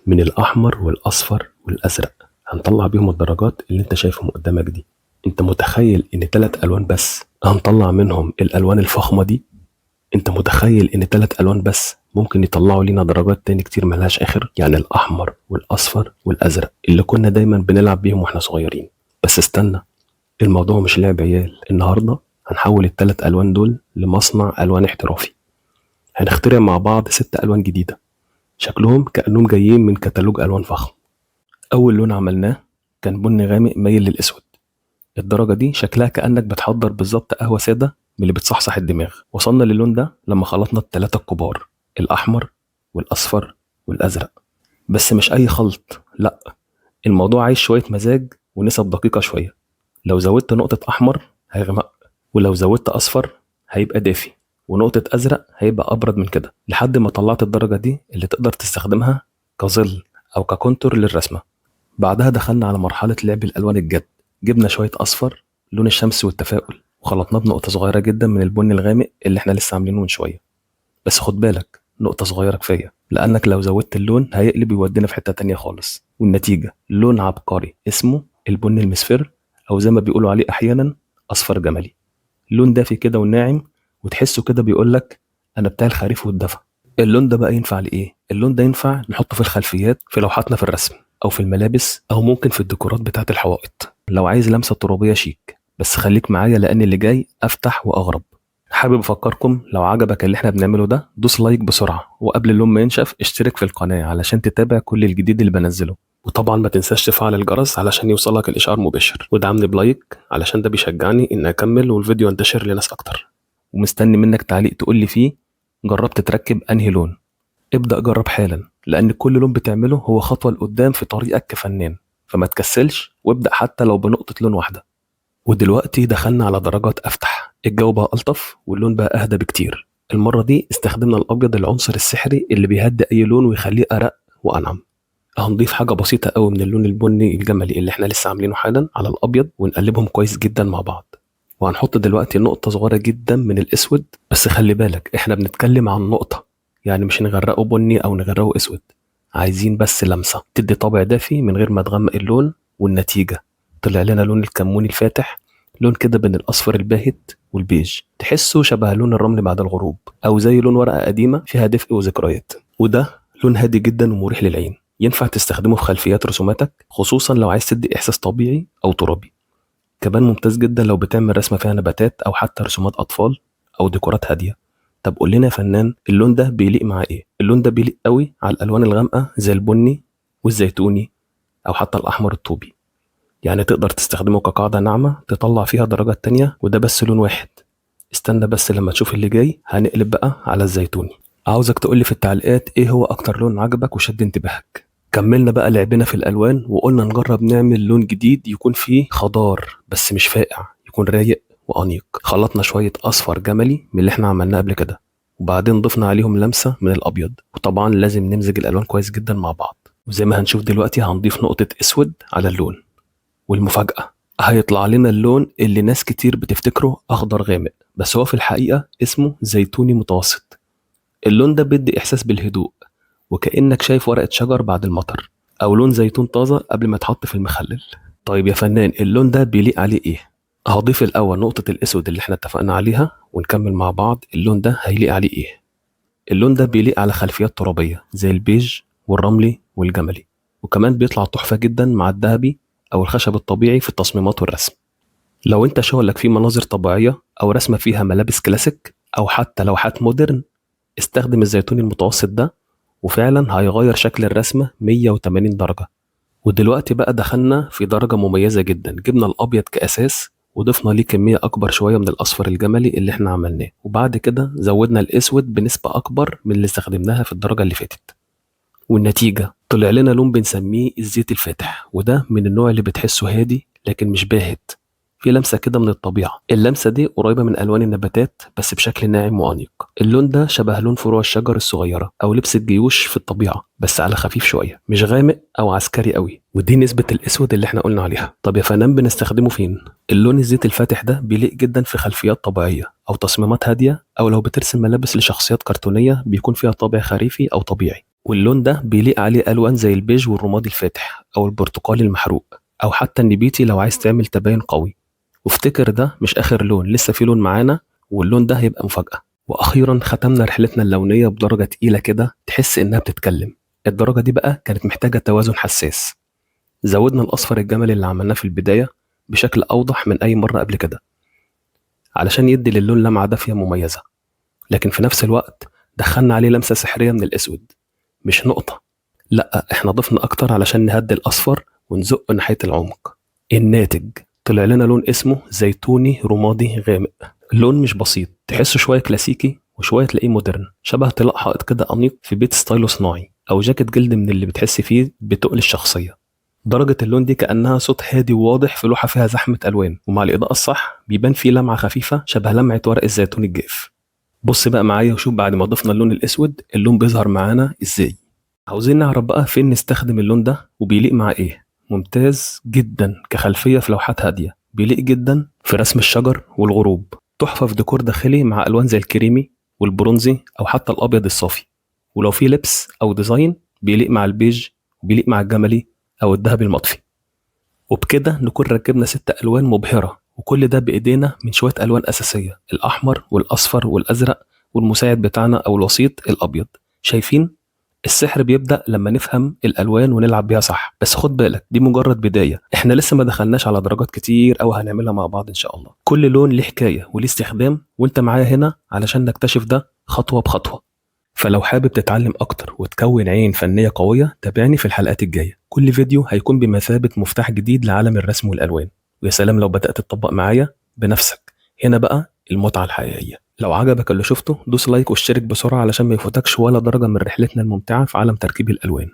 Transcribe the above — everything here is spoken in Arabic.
من الأحمر والأصفر والأزرق. هنطلع بيهم الدرجات اللي انت شايفهم قدامك دي. انت متخيل ان 3 ألوان بس هنطلع منهم الألوان الفخمة دي؟ انت متخيل ان 3 ألوان بس ممكن يطلعوا لينا درجات تاني كتير ملهاش آخر؟ يعني الأحمر والأصفر والأزرق اللي كنا دايما بنلعب بيهم واحنا صغيرين. بس استنى، الموضوع مش لعب عيال. النهاردة هنحول ال3 ألوان دول لمصنع ألوان احترافي. هنخترع مع بعض 6 ألوان جديدة، شكلهم كأنهم جايين من كتالوج ألوان فخم. أول لون عملناه كان بني غامق مايل للأسود. الدرجة دي شكلها كأنك بتحضر بالظبط قهوة سادة من اللي بتصحصح الدماغ. وصلنا للون ده لما خلطنا ال3 الكبار، الأحمر والأصفر والأزرق. بس مش أي خلط، لأ، الموضوع عايز شوية مزاج ونسب دقيقة شوية. لو زودت نقطة أحمر هيغمق، ولو زودت أصفر هيبقى دافي، ونقطة أزرق هيبقى أبرد من كده، لحد ما طلعت الدرجة دي اللي تقدر تستخدمها كظل أو ككونتور للرسمة. بعدها دخلنا على مرحلة لعب الألوان الجد. جبنا شوية أصفر لون الشمس والتفاؤل، وخلطناه بنقطة صغيرة جدا من البني الغامق اللي احنا لسه عاملينه من شوية. بس خد بالك، نقطة صغيرة كفاية، لأنك لو زودت اللون هيقلب ويودينا في حتة تانية خالص. والنتيجة لون عبقري اسمه البني المصفر، أو زي ما بيقولوا عليه أحيانا أصفر جملي. لون دافي كده وناعم، وتحسه كده بيقولك أنا بتاع الخريف والدفى. اللون ده بقى ينفع لإيه؟ اللون ده ينفع نحطه في الخلفيات في لوحاتنا في الرسم، أو في الملابس، أو ممكن في الديكورات بتاعة الحوائط لو عايز لمسة ترابية شيك. بس خليك معايا لأن اللي جاي أفتح وأغرب. حابب أفكركم لو عجبك اللي احنا بنعمله ده دوس لايك بسرعة، وقبل اللون ما ينشف اشترك في القناة علشان تتابع كل الجديد اللي بنزله. وطبعا ما تنساش تفعل الجرس علشان يوصلك الإشعار مباشر، ودعمني بلايك علشان ده بيشجعني إن أكمل والفيديو ينتشر لناس أكتر. ومستني منك تعليق تقولي فيه جربت تركب أنهي لون. ابدأ جرب حالا، لأن كل لون بتعمله هو خطوة لقدام في طريقك كفنان. فما تكسلش وابدأ حتى لو بنقطة لون واحدة. ودلوقتي دخلنا على درجات أفتح. الجو بقى ألطف واللون بقى أهدى بكتير. المرة دي استخدمنا الأبيض، العنصر السحري اللي بيهدي أي لون ويخليه أرق وأنعم. هنضيف حاجة بسيطة قوي من اللون البني الجملي اللي احنا لسه عاملينه حالا على الأبيض، ونقلبهم كويس جدا مع بعض. وهنحط دلوقتي نقطة صغيرة جدا من الأسود. بس خلي بالك احنا بنتكلم عن نقطة، يعني مش نغرقه بني أو نغرقه أسود. عايزين بس لمسة تدي طابع دافي من غير ما تغمق اللون. والنتيجة طلع لنا لون الكموني الفاتح، لون كده بين الأصفر الباهت والبيج، تحسه شبه لون الرمل بعد الغروب، أو زي لون ورقة قديمة فيها دفء وذكريات. وده لون هادي جدا ومريح للعين، ينفع تستخدمه في خلفيات رسوماتك، خصوصا لو عايز تدي إحساس طبيعي أو ترابي. كمان ممتاز جدا لو بتعمل رسمة فيها نباتات أو حتى رسومات أطفال أو ديكورات هادية. طب قول لنا يا فنان، اللون ده بيليق مع إيه؟ اللون ده بيليق قوي على الألوان الغامقة زي البني والزيتوني، أو حتى الأحمر الطوبي. يعني تقدر تستخدمه كقاعدة ناعمة تطلع فيها درجات تانية، وده بس لون واحد. استنى بس لما تشوف اللي جاي، هنقلب بقى على الزيتوني. عاوزك تقولي في التعليقات ايه هو اكتر لون عجبك وشد انتباهك. كملنا بقى لعبنا في الالوان، وقلنا نجرب نعمل لون جديد يكون فيه خضار بس مش فاقع، يكون رايق وانيق. خلطنا شوية اصفر جملي من اللي احنا عملناه قبل كده، وبعدين ضفنا عليهم لمسة من الابيض. وطبعا لازم نمزج الالوان كويس جدا مع بعض. وزي ما هنشوف دلوقتي هنضيف نقطة اسود على اللون. والمفاجأة، هيطلع لنا اللون اللي ناس كتير بتفتكره أخضر غامق، بس هو في الحقيقة اسمه زيتوني متوسط. اللون ده بيدي إحساس بالهدوء، وكأنك شايف ورقة شجر بعد المطر، أو لون زيتون طازة قبل ما يتحط في المخلل. طيب يا فنان، اللون ده بيليق عليه إيه؟ هضيف الأول نقطة الأسود اللي احنا اتفقنا عليها، ونكمل مع بعض اللون ده هيليق عليه إيه. اللون ده بيليق على خلفيات ترابية زي البيج والرملي والجملي، وكمان بيطلع تحفة جدا مع الذهبي أو الخشب الطبيعي في التصميمات والرسم. لو انت شغلك فيه مناظر طبيعية أو رسمة فيها ملابس كلاسيك أو حتى لوحات مودرن، استخدم الزيتوني المتوسط ده، وفعلا هيغير شكل الرسمة 180 درجة. ودلوقتي بقى دخلنا في درجة مميزة جدا. جبنا الأبيض كأساس، وضفنا ليه كمية أكبر شوية من الأصفر الجملي اللي احنا عملناه، وبعد كده زودنا الأسود بنسبة أكبر من اللي استخدمناها في الدرجة اللي فاتت. والنتيجة طلع لنا لون بنسميه الزيت الفاتح، وده من النوع اللي بتحسه هادي لكن مش باهت، في لمسة كده من الطبيعة. اللمسة دي قريبة من ألوان النباتات بس بشكل ناعم وأنيق. اللون ده شبه لون فروع الشجر الصغيرة أو لبس الجيوش في الطبيعة، بس على خفيف شوية، مش غامق أو عسكري قوي. ودي نسبة الأسود اللي احنا قلنا عليها. طب يا فنان، بنستخدمه فين؟ اللون الزيت الفاتح ده بيليق جدا في خلفيات طبيعية أو تصميمات هادية، أو لو بترسم ملابس لشخصيات كرتونية بيكون فيها طابع خريفي أو طبيعي. واللون ده بيليق عليه ألوان زي البيج والرمادي الفاتح أو البرتقالي المحروق أو حتى النبيتي لو عايز تعمل تباين قوي. وافتكر ده مش آخر لون، لسه في لون معانا، واللون ده هيبقى مفاجأة. وأخيرا ختمنا رحلتنا اللونية بدرجة تقيلة كده تحس إنها بتتكلم. الدرجة دي بقى كانت محتاجة توازن حساس. زودنا الأصفر الجملي اللي عملناه في البداية بشكل أوضح من أي مرة قبل كده علشان يدي للون لمعة دافية مميزة، لكن في نفس الوقت دخلنا عليه لمسة سحرية من الأسود. مش نقطة، لأ، إحنا ضفنا أكتر علشان نهدي الأصفر ونزق ناحية العمق. الناتج طلع لنا لون اسمه زيتوني رمادي غامق. لون مش بسيط، تحسه شوية كلاسيكي وشوية تلاقيه مودرن، شبه طلاء حائط كده أنيق في بيت ستايله صناعي أو جاكيت جلد من اللي بتحس فيه بتقل الشخصية. درجة اللون دي كأنها صوت هادي وواضح في لوحة فيها زحمة ألوان، ومع الإضاءة الصح بيبان فيه لمعة خفيفة شبه لمعة ورق الزيتون الجاف. بص بقى معايا وشوف بعد ما ضفنا اللون الأسود اللون بيظهر معانا إزاي. عاوزين نعرف بقى فين نستخدم اللون ده وبيليق مع إيه. ممتاز جدا كخلفية في لوحات هادية، بيليق جدا في رسم الشجر والغروب، تحفة في ديكور داخلي مع ألوان زي الكريمي والبرونزي أو حتى الأبيض الصافي. ولو في لبس أو ديزاين بيليق مع البيج وبيليق مع الجملي أو الذهبي المطفي. وبكده نكون ركبنا 6 ألوان مبهرة، وكل ده بإيدينا من شوية ألوان أساسية: الأحمر والأصفر والأزرق والمساعد بتاعنا أو الوسيط الأبيض. شايفين؟ السحر بيبدأ لما نفهم الألوان ونلعب بيها صح. بس خد بالك، دي مجرد بداية، احنا لسه ما دخلناش على درجات كتير أو هنعملها مع بعض إن شاء الله. كل لون ليه حكاية وليه استخدام، وانت معايا هنا علشان نكتشف ده خطوة بخطوة. فلو حابب تتعلم أكتر وتكون عين فنية قوية، تابعني في الحلقات الجاية. كل فيديو هيكون بمثابة مفتاح جديد لعالم الرسم والألوان. ويا سلام لو بدأت تطبق معايا بنفسك، هنا بقى المتعة الحقيقية. لو عجبك اللي شفته دوس لايك واشترك بسرعة علشان ما يفوتكش ولا درجة من رحلتنا الممتعة في عالم تركيب الألوان.